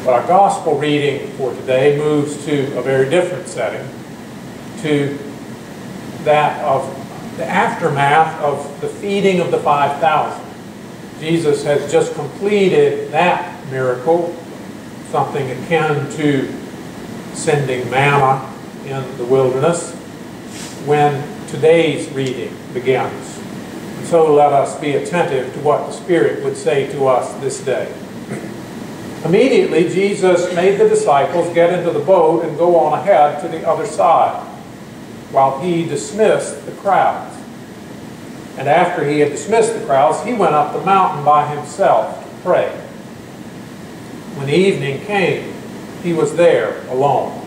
But our gospel reading for today moves to a very different setting, to that of the aftermath of the feeding of the 5,000. Jesus has just completed that miracle, something akin to sending manna in the wilderness, when today's reading begins. And so let us be attentive to what the Spirit would say to us this day. Immediately, Jesus made the disciples get into the boat and go on ahead to the other side, while he dismissed the crowds. And after he had dismissed the crowds, he went up the mountain by himself to pray. When evening came, he was there alone.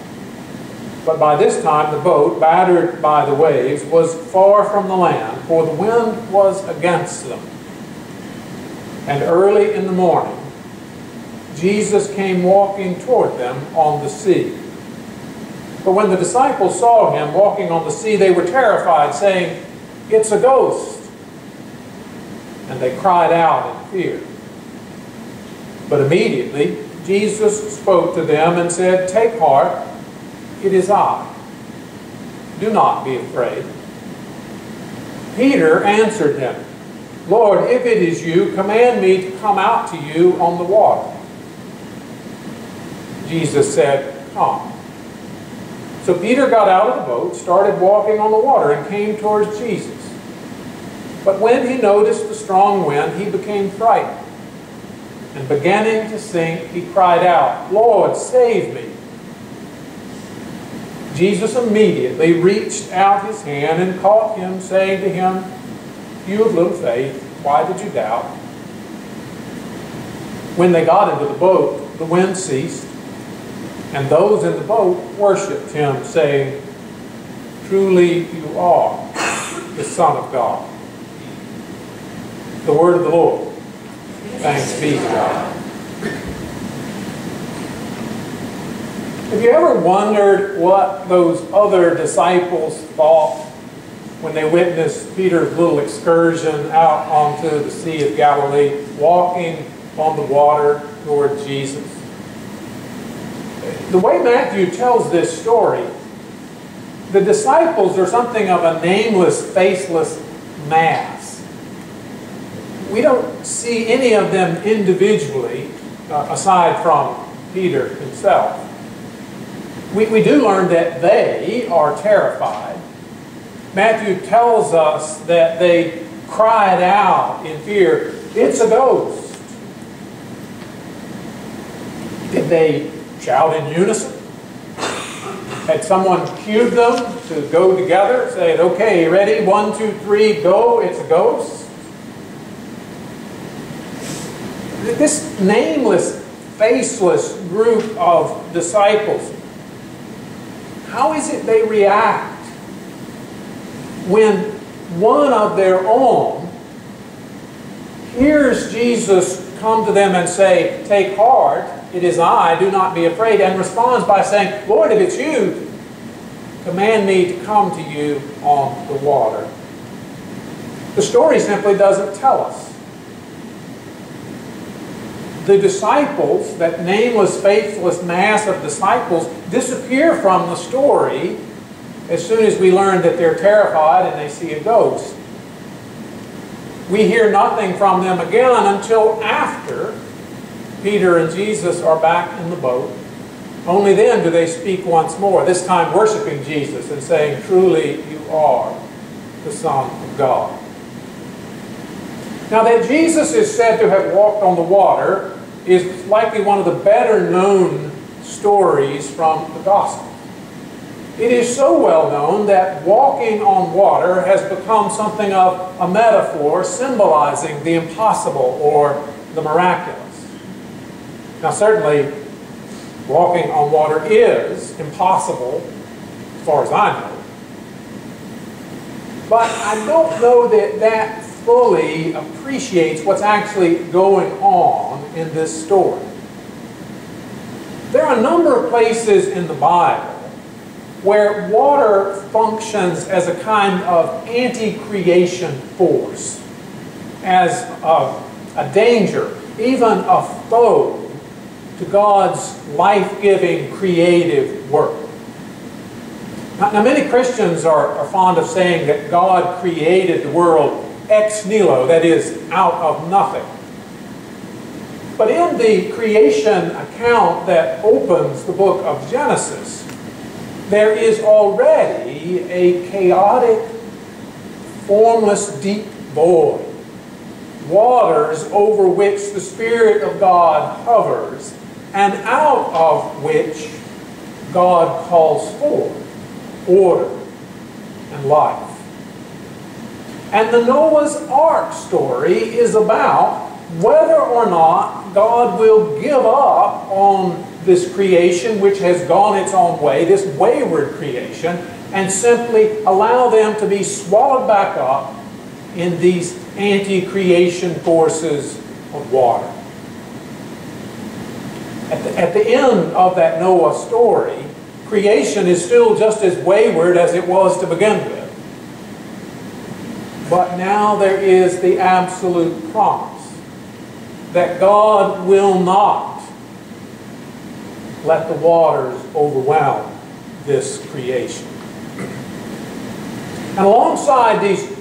But by this time the boat, battered by the waves, was far from the land, for the wind was against them. And early in the morning, Jesus came walking toward them on the sea. But when the disciples saw him walking on the sea, they were terrified, saying, "It's a ghost." And they cried out in fear. But immediately Jesus spoke to them and said, "Take heart, it is I. Do not be afraid." Peter answered him, "Lord, if it is you, command me to come out to you on the water." Jesus said, "Come." So Peter got out of the boat, started walking on the water, and came towards Jesus. But when he noticed the strong wind, he became frightened. And beginning to sink, he cried out, "Lord, save me." Jesus immediately reached out his hand and caught him, saying to him, "You of little faith, why did you doubt?" When they got into the boat, the wind ceased, and those in the boat worshipped him, saying, "Truly you are the Son of God." The word of the Lord. Thanks be to God. Have you ever wondered what those other disciples thought when they witnessed Peter's little excursion out onto the Sea of Galilee, walking on the water toward Jesus? The way Matthew tells this story, the disciples are something of a nameless, faceless mass. We don't see any of them individually, aside from Peter himself. We do learn that they are terrified. Matthew tells us that they cried out in fear, "It's a ghost." Did they shout in unison? Had someone cued them to go together, saying, "Okay, ready? 1, 2, 3, go, it's a ghost"? This nameless, faceless group of disciples, how is it they react when one of their own hears Jesus come to them and say, "Take heart, it is I, do not be afraid," and responds by saying, "Lord, if it's you, command me to come to you on the water"? The story simply doesn't tell us. The disciples, that nameless, faithless mass of disciples, disappear from the story as soon as we learn that they're terrified and they see a ghost. We hear nothing from them again until after Peter and Jesus are back in the boat. Only then do they speak once more, this time worshiping Jesus and saying, "Truly you are the Son of God." Now, that Jesus is said to have walked on the water is likely one of the better known stories from the Gospel. It is so well known that walking on water has become something of a metaphor symbolizing the impossible or the miraculous. Now, certainly, walking on water is impossible, as far as I know. But I don't know that that fully appreciates what's actually going on in this story. There are a number of places in the Bible where water functions as a kind of anti-creation force, as a danger, even a foe to God's life-giving, creative work. Now, many Christians are fond of saying that God created the world ex nihilo, that is, out of nothing. But in the creation account that opens the book of Genesis, there is already a chaotic, formless, deep void, waters over which the Spirit of God hovers, and out of which God calls forth order and life. And the Noah's Ark story is about whether or not God will give up on this creation which has gone its own way, this wayward creation, and simply allow them to be swallowed back up in these anti-creation forces of water. At the end of that Noah story, creation is still just as wayward as it was to begin with. But now there is the absolute promise that God will not let the waters overwhelm this creation. And alongside these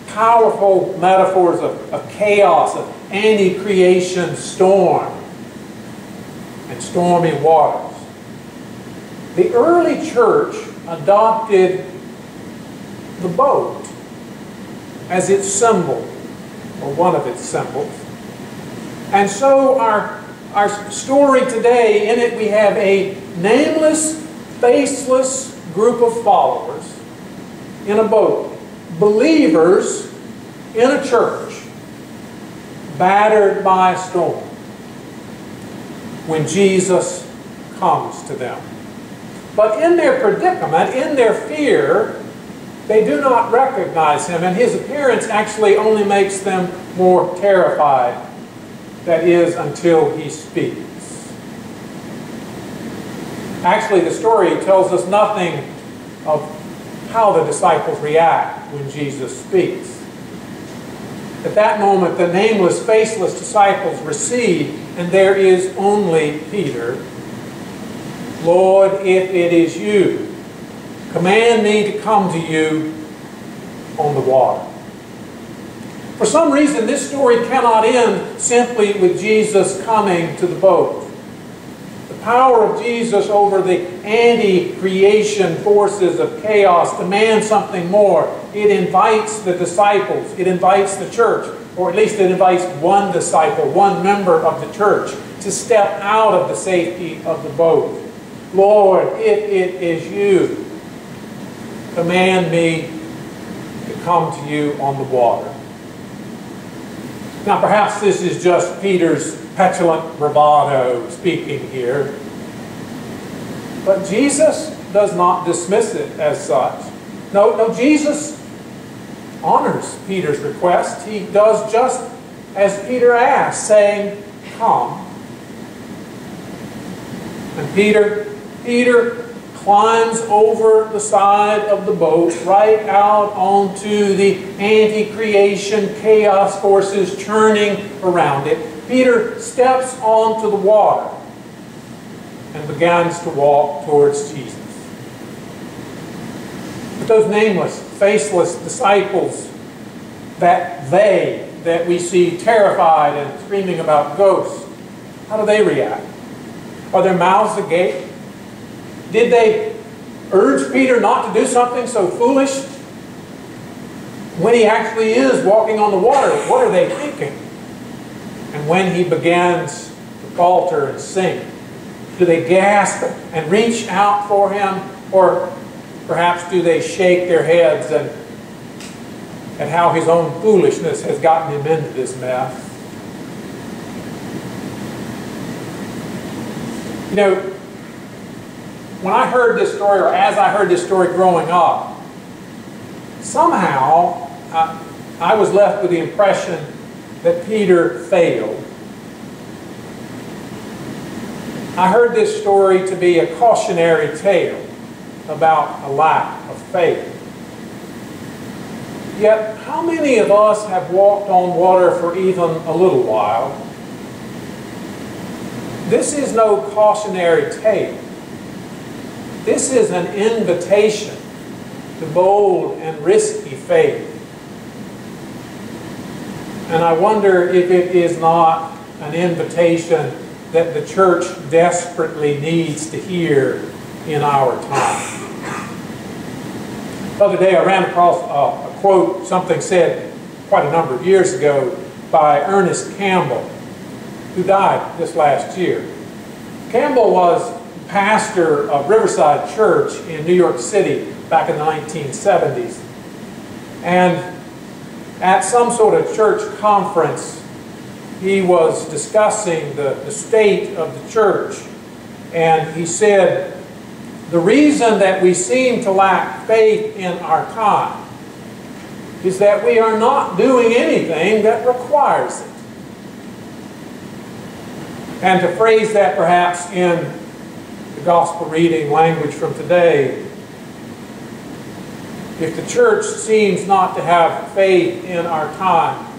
powerful metaphors of chaos, of anti-creation storm and stormy waters, the early church adopted the boat as its symbol, or one of its symbols. And so our story today, in it we have a nameless, faceless group of followers in a boat, believers in a church, battered by a storm, when Jesus comes to them. But in their predicament, in their fear, they do not recognize Him, and His appearance actually only makes them more terrified. That is, until He speaks. Actually, the story tells us nothing of how the disciples react when Jesus speaks. At that moment, the nameless, faceless disciples recede, and there is only Peter. Lord, if it is you, command me to come to you on the water. For some reason, this story cannot end simply with Jesus coming to the boat. The power of Jesus over the anti-creation forces of chaos demands something more. It invites the disciples, it invites the church, or at least it invites one disciple, one member of the church, to step out of the safety of the boat. Lord, if it is you, command me to come to you on the water. Now, perhaps this is just Peter's petulant bravado speaking here. But Jesus does not dismiss it as such. No, Jesus honors Peter's request. He does just as Peter asked, saying, "Come." And Peter climbs over the side of the boat, right out onto the anti-creation chaos forces churning around it. Peter steps onto the water and begins to walk towards Jesus. But those nameless, faceless disciples, that we see terrified and screaming about ghosts, how do they react? Are their mouths agape? Did they urge Peter not to do something so foolish? When he actually is walking on the water, what are they thinking? And when he begins to falter and sink, do they gasp and reach out for him? Or perhaps do they shake their heads at how his own foolishness has gotten him into this mess? You know, when I heard this story, or as I heard this story growing up, somehow I was left with the impression that Peter failed. I heard this story to be a cautionary tale about a lack of faith. Yet, how many of us have walked on water for even a little while This is no cautionary tale. This is an invitation to bold and risky faith. And I wonder if it is not an invitation that the church desperately needs to hear in our time. The other day I ran across a quote, something said quite a number of years ago by Ernest Campbell, who died this last year. Campbell was pastor of Riverside Church in New York City back in the 1970s. And at some sort of church conference, he was discussing the state of the church. And he said, the reason that we seem to lack faith in our time is that we are not doing anything that requires it. And to phrase that perhaps in the gospel reading language from today, if the church seems not to have faith in our time,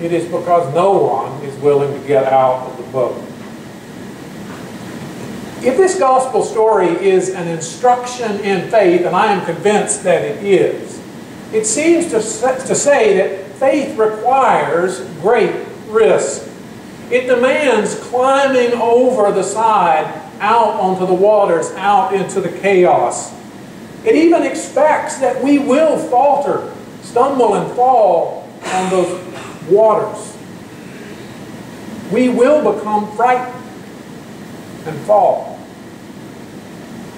it is because no one is willing to get out of the boat. If this gospel story is an instruction in faith, and I am convinced that it is, it seems to say that faith requires great risk. It demands climbing over the side, out onto the waters, out into the chaos. It even expects that we will falter, stumble, and fall on those waters. We will become frightened and fall.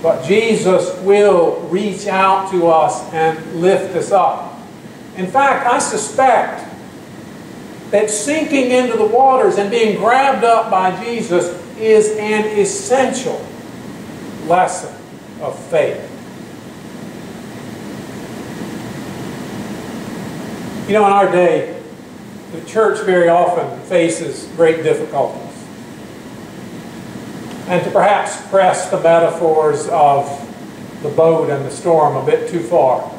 But Jesus will reach out to us and lift us up. In fact, I suspect that sinking into the waters and being grabbed up by Jesus is an essential lesson of faith. You know, in our day, the church very often faces great difficulties. And to perhaps press the metaphors of the boat and the storm a bit too far,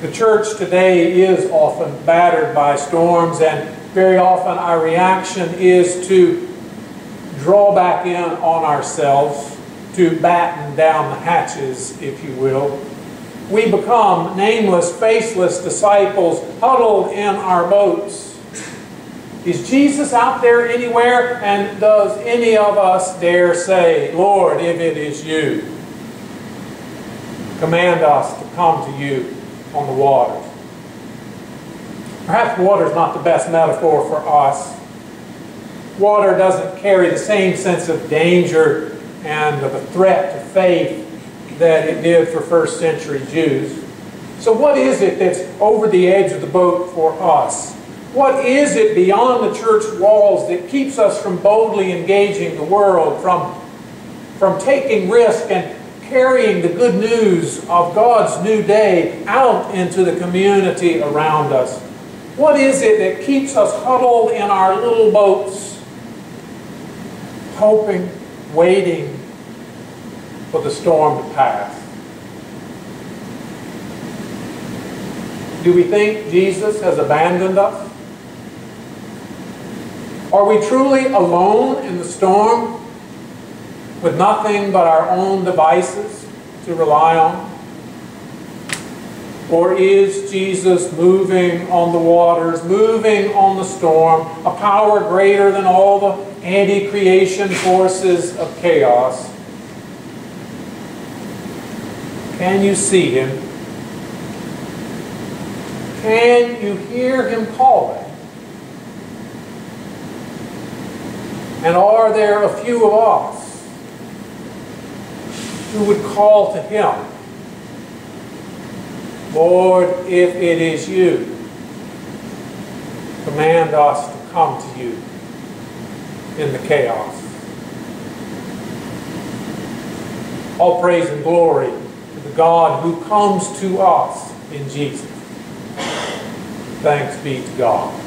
the church today is often battered by storms, and very often our reaction is to draw back in on ourselves, to batten down the hatches, if you will. We become nameless, faceless disciples huddled in our boats. Is Jesus out there anywhere? And does any of us dare say, Lord, if it is you, command us to come to you on the waters? Perhaps water is not the best metaphor for us. Water doesn't carry the same sense of danger and of a threat to faith that it did for first century Jews. So what is it that's over the edge of the boat for us? What is it beyond the church walls that keeps us from boldly engaging the world, from taking risk and carrying the good news of God's new day out into the community around us? What is it that keeps us huddled in our little boats, hoping, waiting for the storm to pass? Do we think Jesus has abandoned us? Are we truly alone in the storm with nothing but our own devices to rely on? Or is Jesus moving on the waters, moving on the storm, a power greater than all the anti-creation forces of chaos? Can you see Him? Can you hear Him calling? And are there a few of us who would call to Him, Lord, if it is you, command us to come to you in the chaos? All praise and glory to the God who comes to us in Jesus. Thanks be to God.